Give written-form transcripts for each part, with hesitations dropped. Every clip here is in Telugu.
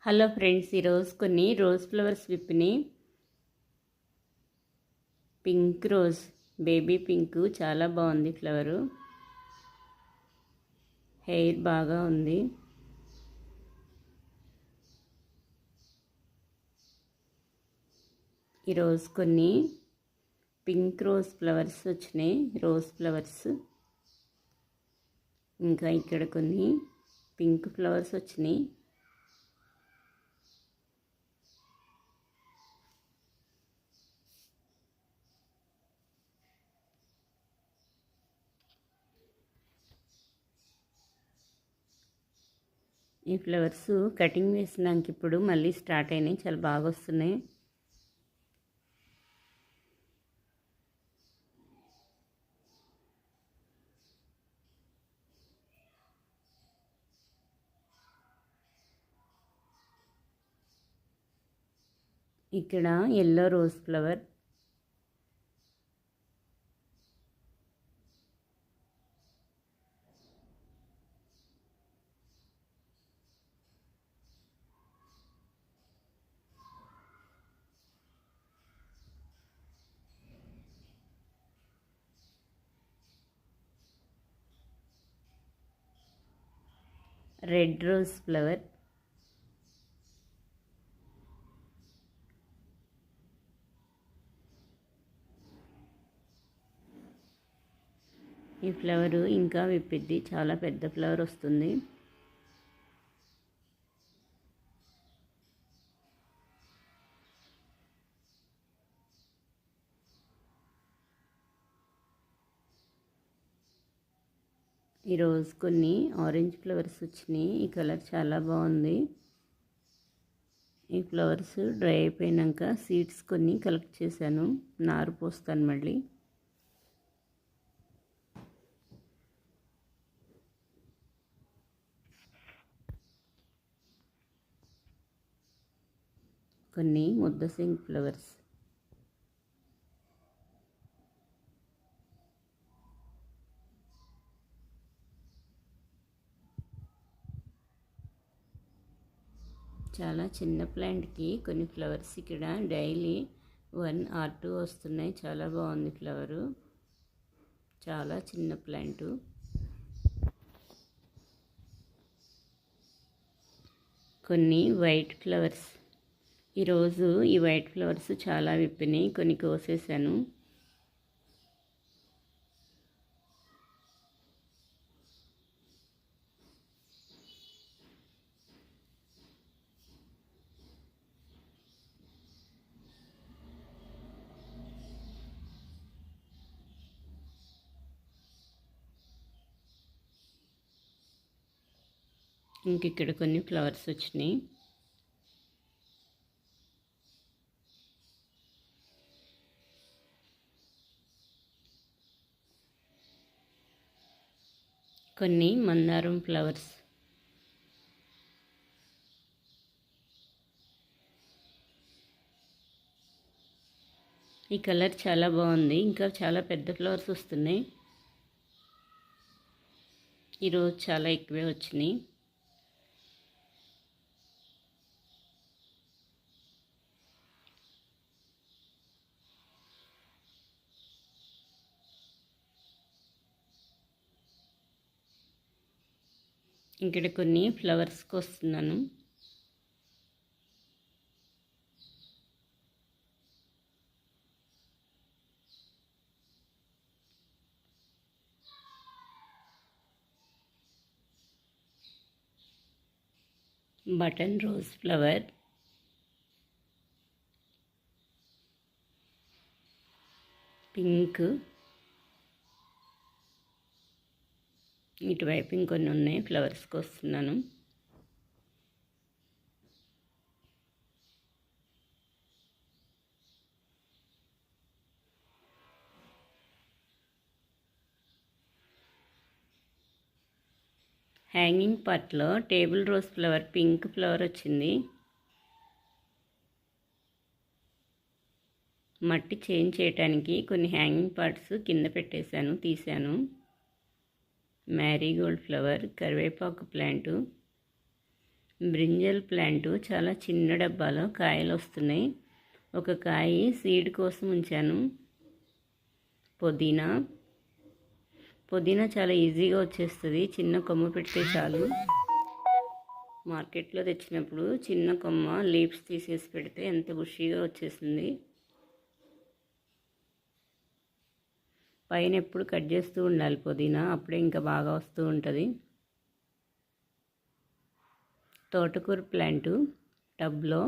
హలో ఫ్రెండ్స్, ఈరోజు కొన్ని రోజ్ ఫ్లవర్స్ విప్పిని. పింక్ రోజ్, బేబీ పింక్, చాలా బాగుంది ఫ్లవరు. హెయిర్ బాగా ఉంది. ఈరోజు కొన్ని పింక్ రోజ్ ఫ్లవర్స్ వచ్చినాయి, రోజ్ ఫ్లవర్స్. ఇంకా ఇక్కడ కొన్ని పింక్ ఫ్లవర్స్ వచ్చినాయి. ఈ ఫ్లవర్స్ కటింగ్ వేసినాక ఇప్పుడు మళ్ళీ స్టార్ట్ అయినాయి, చాలా బాగా వస్తున్నాయి. ఇక్కడ yellow rose flower, red rose flower, ఈ ఫ్లవరు ఇంకా విప్పిద్ది, చాలా పెద్ద ఫ్లవర్ వస్తుంది. ఈరోజు కొన్ని ఆరెంజ్ ఫ్లవర్స్ వచ్చినాయి. ఈ కలర్ చాలా బాగుంది. ఈ ఫ్లవర్స్ డ్రై అయిపోయాక సీడ్స్ కొన్ని కలెక్ట్ చేశాను, నారు పోస్తాను మళ్ళీ. కొన్ని ముద్దసింగ్ ఫ్లవర్స్, చాలా చిన్న ప్లాంట్కి కొన్ని ఫ్లవర్స్ ఇక్కడ డైలీ 1 or 2 వస్తున్నాయి. చాలా బాగుంది ఫ్లవరు, చాలా చిన్న ప్లాంటు. కొన్ని వైట్ ఫ్లవర్స్, ఈరోజు ఈ వైట్ ఫ్లవర్స్ చాలా విప్పినాయి, కొన్ని కోసేసాను. ఇంక ఇక్కడ కొన్ని ఫ్లవర్స్ వచ్చినాయి. కొన్ని మందారం ఫ్లవర్స్, ఈ కలర్ చాలా బాగుంది. ఇంకా చాలా పెద్ద ఫ్లవర్స్ వస్తున్నాయి. ఈరోజు చాలా ఎక్కువే వచ్చినాయి. ఇక్కడ కొన్ని ఫ్లవర్స్కి వస్తున్నాను. బటన్ రోజ్ ఫ్లవర్, పింక్, ఇటువైపు ఇంకొన్ని ఉన్నాయి. ఫ్లవర్స్కి వస్తున్నాను. హ్యాంగింగ్ పార్ట్లో table rose flower, pink flower వచ్చింది. మట్టి చేంజ్ చేయడానికి కొన్ని హ్యాంగింగ్ పార్ట్స్ కింద పెట్టేశాను, తీశాను. మ్యారీగోల్డ్ ఫ్లవర్, కరివేపాకు ప్లాంటు, బ్రింజల్ ప్లాంట్ చాలా చిన్న డబ్బాలో కాయలు వస్తున్నాయి. ఒక కాయ సీడ్ కోసం ఉంచాను. పుదీనా చాలా ఈజీగా వచ్చేస్తుంది. చిన్న కొమ్మ పెడితే చాలు. మార్కెట్లో తెచ్చినప్పుడు చిన్న కొమ్మ లీవ్స్ తీసేసి పెడితే ఎంత బుషీగా వచ్చేసింది. పైన ఎప్పుడు కట్ చేస్తూ ఉండాలి పుదీనా, అప్పుడే ఇంకా బాగా వస్తూ ఉంటుంది. తోటకూర ప్లాంటు టబ్లో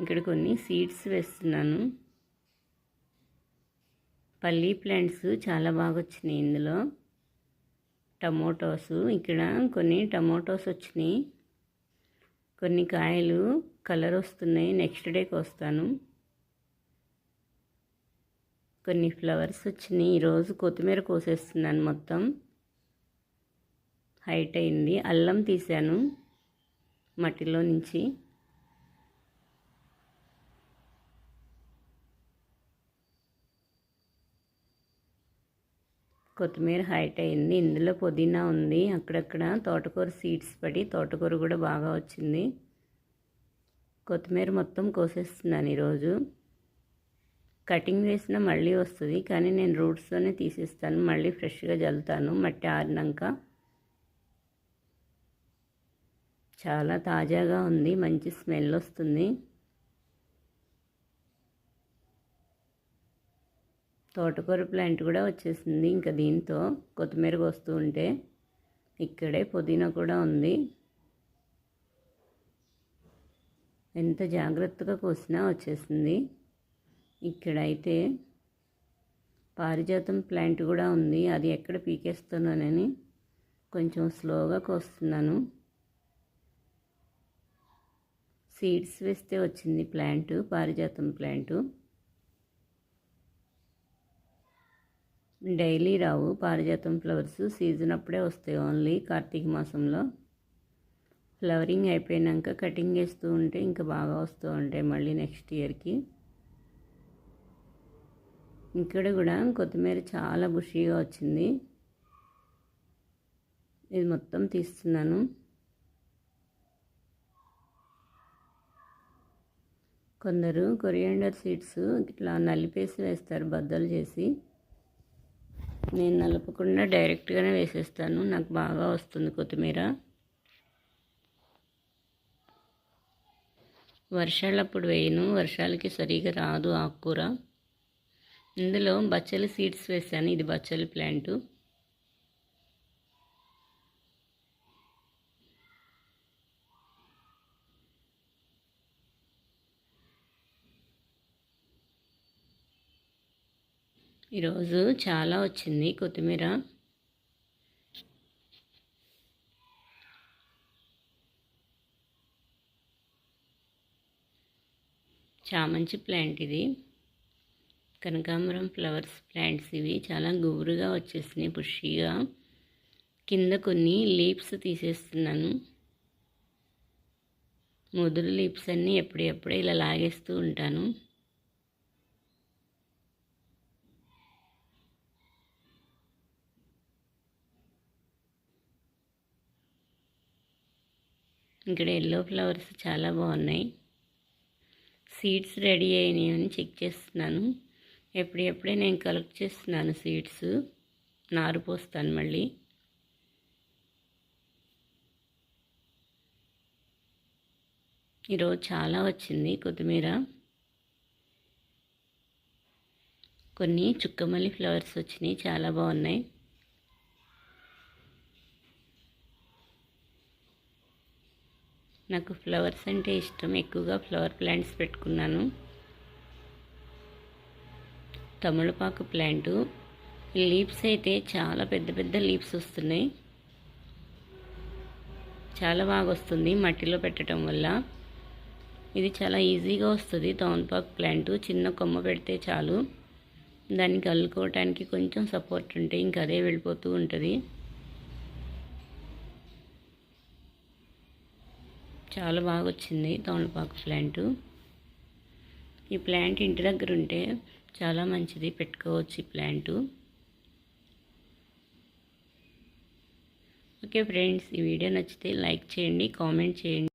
ఇక్కడ కొన్ని సీడ్స్ వేస్తున్నాను. పల్లీ ప్లాంట్స్ చాలా బాగా వచ్చినాయి. ఇందులో టమోటోస్, ఇక్కడ కొన్ని టమోటోస్ వచ్చినాయి. కొన్ని కాయలు కలర్ వస్తున్నాయి, నెక్స్ట్ డేకి వస్తాను. కొన్ని ఫ్లవర్స్ వచ్చినాయి. ఈరోజు కొత్తిమీర కోసేస్తున్నాను. మొత్తం హైట్ అయింది. అల్లం తీసాను మట్టిలో నుంచి. కొత్తిమీర హైట్ అయింది. ఇందులో పుదీనా ఉంది. అక్కడక్కడ తోటకూర సీడ్స్ పడి తోటకూర కూడా బాగా వచ్చింది. కొత్తిమీర మొత్తం కోసేస్తున్నాను ఈరోజు. కటింగ్ వేసినా మళ్ళీ వస్తుంది, కానీ నేను రూట్స్తోనే తీసేస్తాను. మళ్ళీ ఫ్రెష్గా జల్లుతాను మట్టి ఆరినాక. చాలా తాజాగా ఉంది, మంచి స్మెల్ వస్తుంది. తోటకూర ప్లాంట్ కూడా వచ్చేసింది. ఇంకా దీంతో కొత్తిమీర వస్తూ ఉంటే ఇక్కడే పుదీనా కూడా ఉంది. ఎంత జాగ్రత్తగా కోసినా వచ్చేసింది. ఇక్కడైతే పారిజాతం ప్లాంట్ కూడా ఉంది. అది ఎక్కడ పీకేస్తున్నానని కొంచెం స్లోగా కోస్తున్నాను. సీడ్స్ వేస్తే వచ్చింది ప్లాంట్, పారిజాతం ప్లాంటు. డైలీ రావు పారిజాతం ఫ్లవర్స్, సీజన్ అప్పుడే వస్తాయి, ఓన్లీ కార్తీక మాసంలో. ఫ్లవరింగ్ అయిపోయాక కటింగ్ వేస్తూ ఉంటే ఇంకా బాగా వస్తూ ఉంటాయి మళ్ళీ నెక్స్ట్ ఇయర్కి. ఇక్కడ కూడా కొత్తిమీర చాలా బుషీగా వచ్చింది. ఇది మొత్తం తీస్తున్నాను. కొందరు కొరియాండర్ సీడ్స్ ఇట్లా నలిపేసి వేస్తారు బద్దలు చేసి. నేను నలపకుండా డైరెక్ట్గానే వేసేస్తాను. నాకు బాగా వస్తుంది కొత్తిమీర. వర్షాలప్పుడు వేయను, వర్షాలకి సరిగా రాదు ఆకుకూర. ఇందులో బచ్చలి సీడ్స్ వేసాను. ఇది బచ్చలి ప్లాంటు. ఈరోజు చాలా వచ్చింది కొత్తిమీర. చామంతి ప్లాంట్ ఇది. కనకాంబరం ఫ్లవర్స్ ప్లాంట్స్ ఇవి. చాలా గుబురుగా వచ్చేసినాయి బుషీగా. కింద కొన్ని లీవ్స్ తీసేస్తున్నాను. ముదురు లీవ్స్ అన్నీ ఎప్పుడెప్పుడే ఇలా లాగేస్తూ ఉంటాను. ఇక్కడ ఎల్లో ఫ్లవర్స్ చాలా బాగున్నాయి. సీడ్స్ రెడీ అయినాయి అని చెక్ చేస్తున్నాను. ఎప్పుడెప్పుడే నేను కలెక్ట్ చేస్తున్నాను సీడ్స్. నారు పోస్తాను మళ్ళీ. ఈరోజు చాలా వచ్చింది కొత్తిమీర. కొన్ని చుక్కమల్లి ఫ్లవర్స్ వచ్చినాయి, చాలా బాగున్నాయి. నాకు ఫ్లవర్స్ అంటే ఇష్టం, ఎక్కువగా ఫ్లవర్ ప్లాంట్స్ పెట్టుకున్నాను. తమలపాకు ప్లాంటు. లీవ్స్ అయితే చాలా పెద్ద పెద్ద లీవ్స్ వస్తున్నాయి. చాలా బాగా వస్తుంది మట్టిలో పెట్టడం వల్ల. ఇది చాలా ఈజీగా వస్తుంది తమలపాకు ప్లాంటు. చిన్న కొమ్మ పెడితే చాలు, దానికి అల్లుకోవటానికి కొంచెం సపోర్ట్ ఉంటే ఇంక అదే వెళ్ళిపోతూ ఉంటుంది. చాలా బాగా వచ్చింది తమలపాకు ప్లాంటు. ఈ ప్లాంట్ ఇంటి దగ్గర ఉంటే చాలా మంచిది, పెట్టుకోవచ్చు ఈ ప్లాంటు. ఓకే ఫ్రెండ్స్, ఈ వీడియో నచ్చితే లైక్ చేయండి, కామెంట్ చేయండి.